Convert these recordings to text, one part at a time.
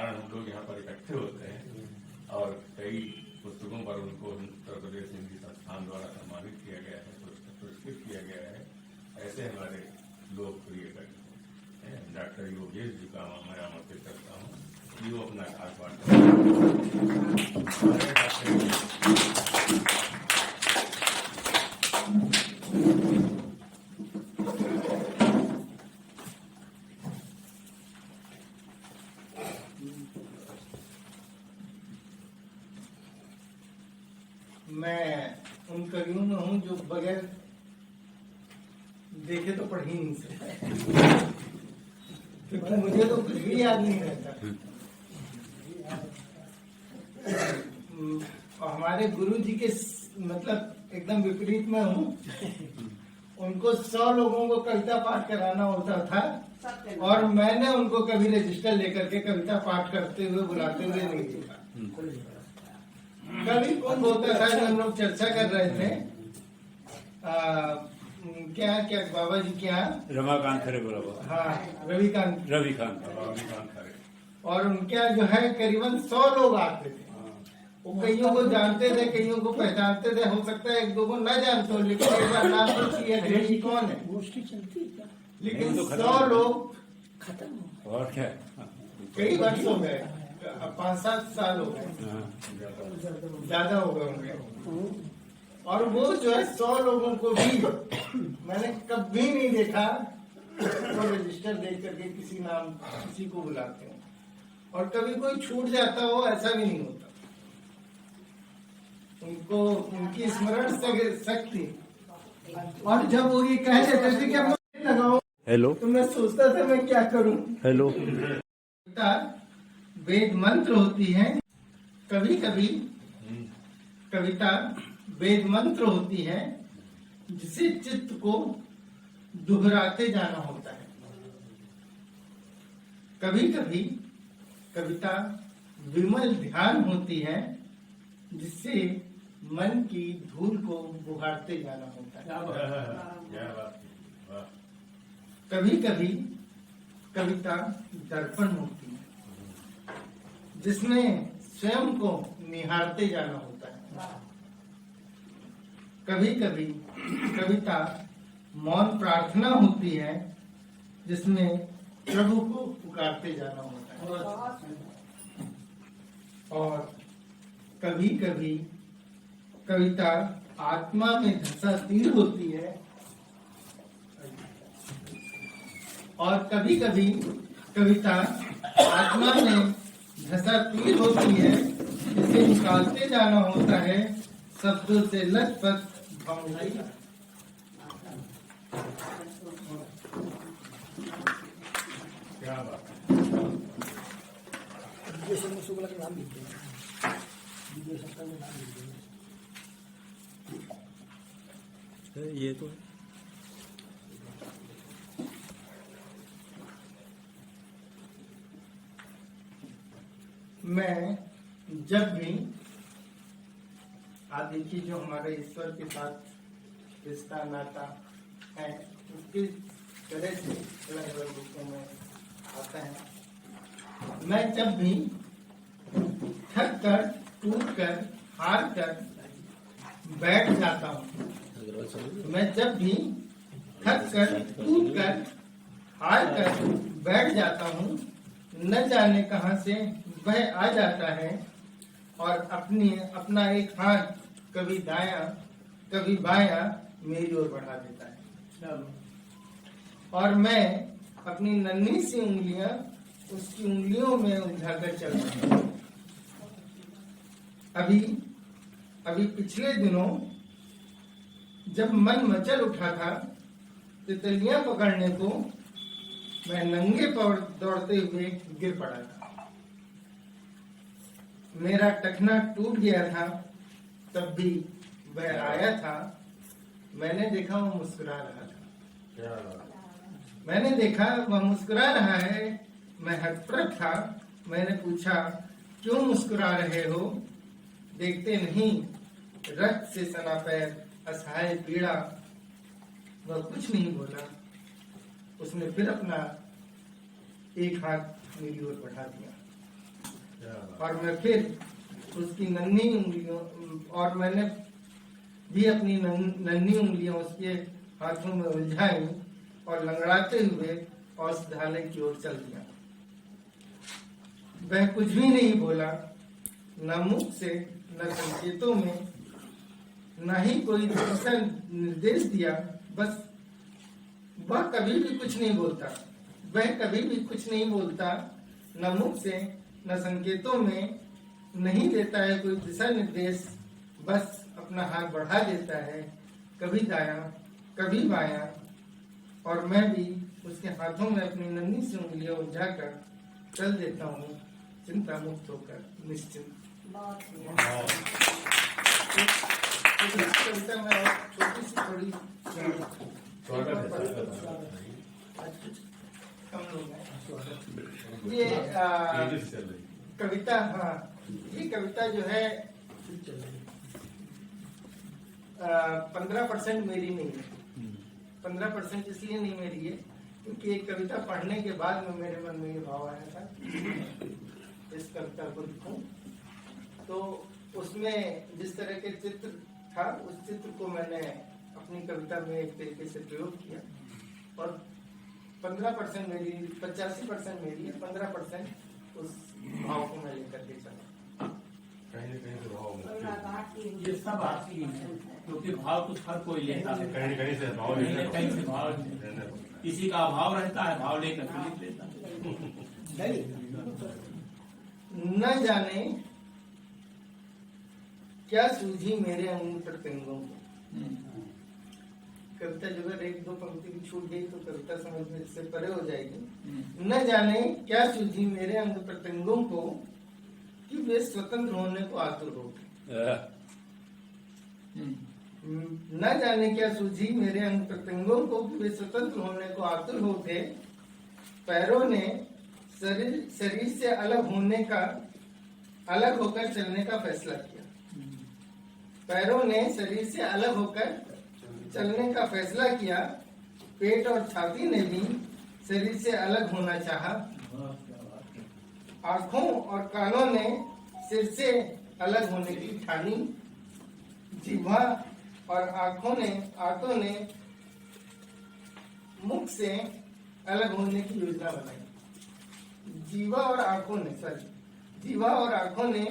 कारण हम लोग यहाँ पर इकट्ठे होते हैं और कई पुस्तकों पर उनको उत्तर प्रदेश हिंदी संस्थान द्वारा सम्मानित किया गया है, पुरस्कृत किया गया है। ऐसे हमारे लोकप्रिय कवि हैं डॉक्टर योगेश जी का मैं आमंत्रित करता हूँ कि वो अपना खास मैं उन कवियों में हूँ जो बगैर देखे तो पढ़ ही नहीं सकता, क्योंकि मुझे तो कुछ भी याद नहीं रहता। और हमारे गुरु जी के मतलब एकदम विपरीत में हूँ। उनको 100 लोगों को कविता पाठ कराना होता था और मैंने उनको कभी रजिस्टर लेकर के कविता पाठ करते हुए बुलाते हुए नहीं देखा। कभी कौन होता था जब हम लोग चर्चा कर रहे थे क्या क्या बाबा जी क्या रमाकांत खरे बोला। हाँ, रविकांत खरे और उनके जो है करीबन 100 लोग आते थे। वो कईयों को जानते थे, कईयों को पहचानते थे, हो सकता है एक दो को न जानते हो, लेकिन एक बार नाम पूछिए कौन है। गोष्ठी चलती है क्या? लेकिन 100 लोग खत्म और क्या कई वर्ष हो गए, 5-7 साल हो गए, ज्यादा हो गए होंगे। और वो जो है 100 लोगों को भी मैंने कभी नहीं देखा वो रजिस्टर देख करके किसी को बुलाते हैं। और कभी कोई छूट जाता हो ऐसा भी नहीं होता। उनको उनकी स्मरण शक्ति। और जब वो ये कह देते थे कि अब लगाओ, हेलो, तो मैं सोचता था मैं क्या करूं। हेलो, वेद मंत्र होती है, कभी कभी कविता वेद मंत्र होती है जिसे चित्त को दोहराते जाना होता है। कभी कभी कविता विमल ध्यान होती है जिससे मन की धूल को बुहारते जाना होता है। कभी कभी कविता दर्पण होती है जिसमें स्वयं को निहारते जाना होता है। कभी कभी कविता मौन प्रार्थना होती है जिसमें प्रभु को पुकारते जाना होता है। और कभी कभी कविता आत्मा में धंसा तीर होती है। और कभी कभी कविता आत्मा में धंसा तीर होती है जिसे निकालते जाना होता है शब्दों से लचपत भावनाई। क्या बात का नाम लिखते हैं, नाम लिखते हैं। ये तो मैं जब भी आप देखिए जो हमारे ईश्वर के साथ रिश्ता नाता है उसके तरह से अलग अलग रूपों में आता है। मैं जब भी थक कर टूट कर हार कर बैठ जाता हूँ, मैं जब भी थक कर टूट कर हार कर बैठ जाता हूँ, न जाने कहां से वह आ जाता है और अपना एक हाथ कभी दायां कभी बायां मेरी ओर बढ़ा देता है। और मैं अपनी नन्ही सी उंगलियां उसकी उंगलियों में उलझाकर चल रहा हूं। अभी पिछले दिनों जब मन मचल उठा था तितलियां पकड़ने को, मैं नंगे पैर दौड़ते हुए गिर पड़ा था। मेरा टखना टूट गया था, तब भी वह आया था। मैंने देखा वो मुस्कुरा रहा था। मैंने देखा वह मुस्कुरा रहा है। मैं हतप्रभ था। मैंने पूछा क्यों मुस्कुरा रहे हो? देखते नहीं रक्त से सना पैर असहाय पीड़ा। वह कुछ नहीं बोला। उसने फिर अपना एक हाथ मेरी ओर बढ़ा दिया। और मैं फिर उसकी नन्ही उंगलियों और मैंने भी अपनी नन्ही उंगलियां उसके हाथों में उलझाई और लंगड़ाते हुए औषधालय की ओर चल दिया। वह कुछ भी नहीं बोला, न मुख से, न संकेतों में, न ही कोई दूसरा निर्देश दिया। बस वह कभी भी कुछ नहीं बोलता, वह कभी भी कुछ नहीं बोलता, न मुख से न संकेतों में, नहीं देता है कोई दिशा निर्देश। बस अपना हाथ बढ़ा देता है, कभी दायां कभी बायां, और मैं भी उसके हाथों में अपनी नन्ही सी उंगलियां उलझाकर चल देता हूँ, चिंता मुक्त होकर निश्चिंत। कविता में और छोटी सी थोड़ी कम लोग हैं। ये कविता, हाँ, ये कविता जो है 15% मेरी नहीं है। 15% इसलिए नहीं मेरी है क्योंकि एक कविता पढ़ने के बाद में मेरे मन में ये भाव आया था इस कविता को लिखूं। तो उसमें जिस तरह के चित्र था, उस चित्र को मैंने अपनी कविता में एक तरीके से प्रयोग किया, और 15% मेरी, 85% मेरी है, 15% उस भाव को मैं लेकर के चला। कहीं न कहीं से भाव ये सब आपकी है, क्योंकि भाव कुछ हर कोई लेता है, कहीं कहीं से भाव कहीं न कहीं से भाव किसी का अभाव रहता है, भाव लेकर के लिख लेता है। न जाने क्या सूझी मेरे अंग प्रत्यंगों को। कविता जो अगर एक दो पंक्ति भी छूट गई तो कविता समझने से परे हो जाएगी। न जाने क्या सूझी मेरे अंग प्रत्यंगों को कि वे स्वतंत्र होने को आतुर हो गए। न जाने क्या सूझी मेरे अंग प्रत्यंगों को कि वे स्वतंत्र होने को आतुर हो थे। पैरों ने शरीर से अलग होकर चलने का फैसला किया। पैरों ने शरीर से अलग होकर चलने का फैसला किया। पेट और छाती ने भी शरीर से अलग होना चाहा। आंखों और कानों ने सिर से अलग होने की ठानी। जिह्वा और आंतों ने मुख से अलग होने की योजना बनाई। जीवा और आंखों ने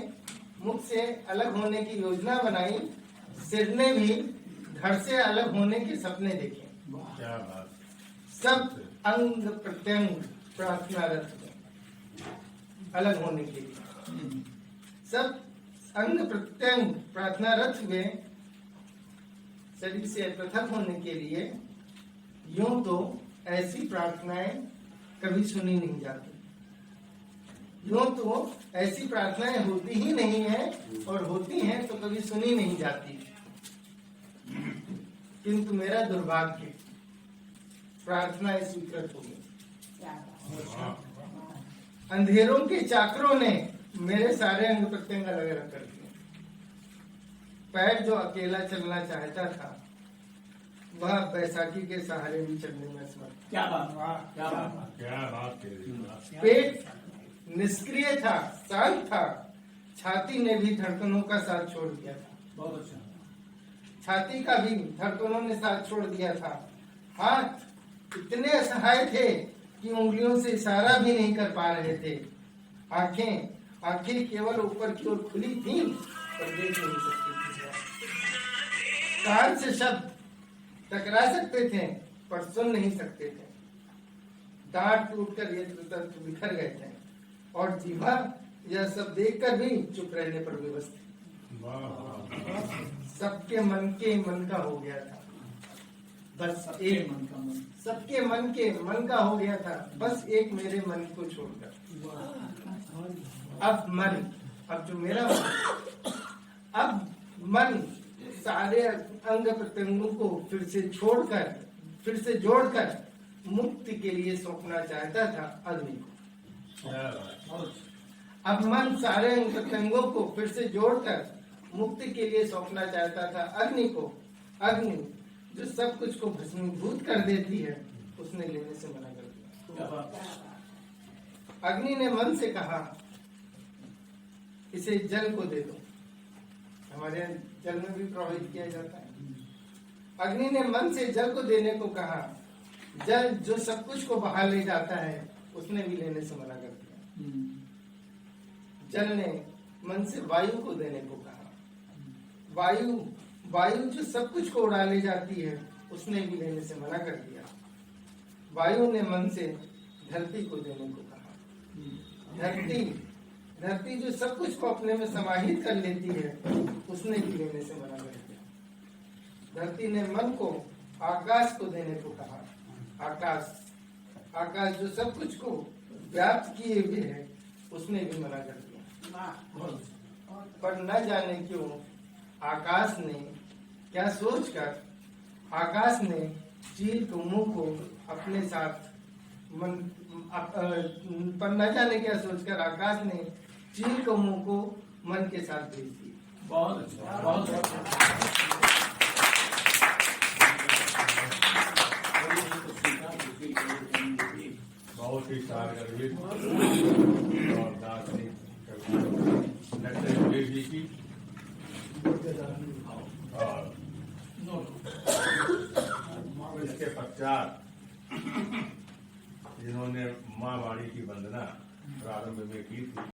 मुख से अलग होने की योजना बनाई। सिर ने भी धड़ से अलग होने के सपने देखे। क्या बात। सब अंग प्रत्यंग प्रार्थनारत हुए अलग होने के लिए। सब अंग प्रत्यंग प्रार्थनारत हुए शरीर से पृथक होने के लिए। यूं तो ऐसी प्रार्थनाएं कभी सुनी नहीं जाती। यूं तो ऐसी प्रार्थनाएं होती ही नहीं है, और होती हैं तो कभी सुनी नहीं जाती। किंतु मेरा दुर्भाग्य, प्रार्थनाएं स्वीकृत हो गई। अंधेरों के चाकरों ने मेरे सारे अंग प्रत्यंग अलग अलग कर दिए। पैर जो अकेला चलना चाहता था, वह बैसाखी के सहारे भी चलने में असमर्थ। क्या बात, क्या बात, क्या बात। पेट निष्क्रिय था, शांत था। छाती ने भी धड़कनों का साथ छोड़ दिया था। बहुत अच्छा। छाती का भी धड़कनों ने साथ छोड़ दिया था। हाथ इतने असहाय थे कि उंगलियों से इशारा भी नहीं कर पा रहे थे। आंखें केवल ऊपर की ओर खुली थीं, पर देख नहीं सकती थी। कान से शब्द टकरा सकते थे, पर सुन नहीं सकते थे। दांत टूटकर यत्र तत्र बिखर गए थे, और जीवा यह सब देखकर भी चुप रहने पर विवश थी। सबके मन के मन का हो गया था, बस एक मन का मन। सबके मन के मन का हो गया था, बस एक मेरे मन को छोड़कर। अब जो मेरा मन, अब मन सारे अंग प्रत्यंगों को फिर से जोड़कर मुक्ति के लिए सौंपना चाहता था अग्नि को। अब मन सारे अंग प्रत्यंगों को फिर से जोड़कर मुक्ति के लिए सौंपना चाहता था अग्नि को। अग्नि जो सब कुछ को भस्मीभूत कर देती है, उसने लेने से मना कर दिया। अग्नि ने मन से कहा, इसे जल को दे दो। हमारे यहाँ जल में भी प्रवाहित किया जाता है। अग्नि ने मन से जल को देने को कहा। जल जो सब कुछ को बहा ले जाता है, उसने भी लेने से मना कर दिया। जल ने मन से वायु को देने को कहा। वायु जो सब कुछ को उड़ा ले जाती है, उसने भी लेने से मना कर दिया। वायु ने मन से धरती को देने को कहा। धरती जो सब कुछ को अपने में समाहित कर लेती है, उसने भी लेने से मना कर दिया। धरती ने मन को आकाश को देने को कहा। आकाश जो सब कुछ को व्याप्त किए हुए है, उसने भी मना कर दिया। पर न जाने क्यों आकाश ने क्या सोचकर आकाश ने चील के मुंह को अपने साथ पर न जाने क्या सोचकर आकाश ने चील के मुंह को मन के साथ भेज दिया। बहुत अच्छा, बहुत अच्छा। बहुत ही सारगर्भित और दार्शनिक डॉक्टर जी की और इसके पश्चात जिन्होंने माँ वाणी की वंदना प्रारंभ में की थी,